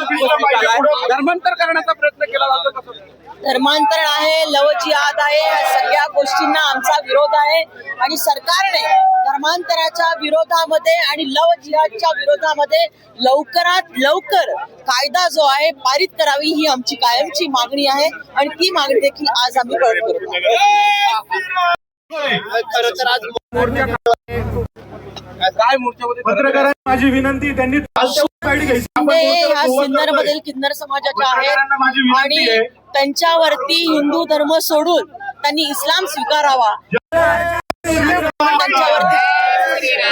तुम्ही वस्तीत आलाय, धर्मांतर करण्याचा प्रयत्न केला जातो कसं? धर्मांतरण आहे, लव जिहाद आहे, या सगळ्या गोष्टींना आमचा विरोध आहे आणि सरकारने धर्मांतराच्या विरोधामध्ये आणि लव जिहादच्या विरोधामध्ये लवकरात लवकर कायदा जो आहे पारित करावी ही आमची कायमची मागणी आहे आणि ती मागणी देखील आज आम्ही परत करतो. खरं तर आज काय मोर्चामध्ये पत्रकारांना माझी विनंती, त्यांनी ह्या सिन्नर मधील किन्नर समाजाच्या आहेत आणि त्यांच्यावरती हिंदू धर्म सोडून त्यांनी इस्लाम स्वीकारावा, त्यांच्यावरती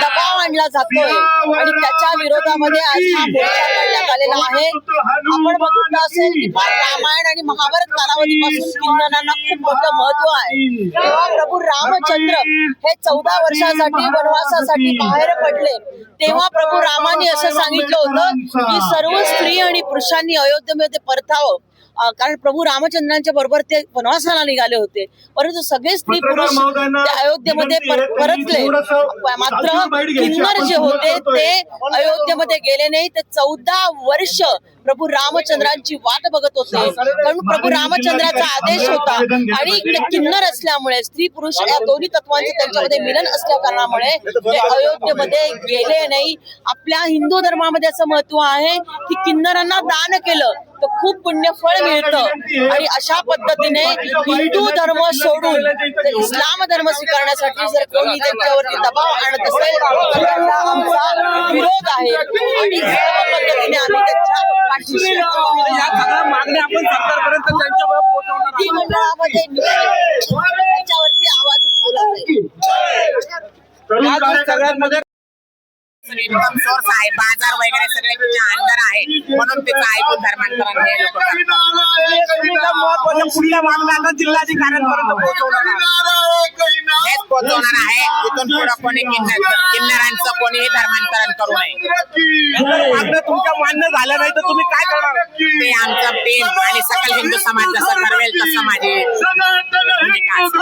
दबाव आणला जातोय आणि त्याच्या विरोधामध्ये आज हा मोर्चा काढण्यात आलेला आहे. आपण बघितलं असेल की रामायण आणि महाभारत कालावधीपासून किन्नरांना खूप मोठं महत्व आहे. तेव्हा प्रभू रामचंद्र हे 14 वर्षासाठी वनवासासाठी बाहेर पडले, तेव्हा प्रभू रामाने असं सांगितलं होतं की सर्व स्त्री आणि पुरुषांनी अयोध्येमध्ये परतावं, कारण प्रभू रामचंद्रांच्या बरोबर ते वनवासाला निघाले होते. परंतु सगळे स्त्री पुरुष त्या अयोध्येमध्ये परतले, मात्र किन्नर जे होते ते अयोध्येमध्ये गेले नाही. ते 14 वर्ष प्रभू रामचंद्रांची वाट बघत होते, कारण प्रभू रामचंद्राचा आदेश होता आणि किन्नर असल्यामुळे स्त्री पुरुष या दोन्ही तत्वांचे त्यांच्यामध्ये मिलन असल्या कारणामुळे ते अयोध्येमध्ये गेले नाही. आपल्या हिंदू धर्मामध्ये असं महत्व आहे की किन्नरांना दान केलं तर खूप पुण्यफळ मिळतं आणि अशा पद्धतीने हिंदू धर्म सोडून इस्लाम धर्म स्वीकारण्यासाठी जर कोणी त्यांच्यावरती दबाव आणत असेल तर त्यांना आमचा विरोध आहे आणि सर्व पद्धतीने आम्ही त्यांच्या पाठीशी या सगळ्या मागण्या आपण सरकारपर्यंत त्यांच्याबरोबर पोहोचवणार आहोत. मंडळामध्ये त्यांच्यावरती आवाज उठवला जाईल. आज सगळ्यात मध्ये सोर्स आहे, बाजार वगैरे सगळे तिच्या अंडर आहे, म्हणून तिचं ऐकून धर्मांतरण हे लोक महत्वाच्या पुढल्या मागण्या आता जिल्हाधिकाऱ्यांपर्यंत पोहोचवणार हेच पोहोचवणार आहे. इथून पुढे कोणी किन्नरांचं कोणीही धर्मांतरण करू नये. मागण्या तुमच्या मान्य झाल्या नाही तर तुम्ही काय करणार? ते आमचं टीम आणि सकल हिंदू समाज जसं ठरवेल तसं माझी भूमिका असेल.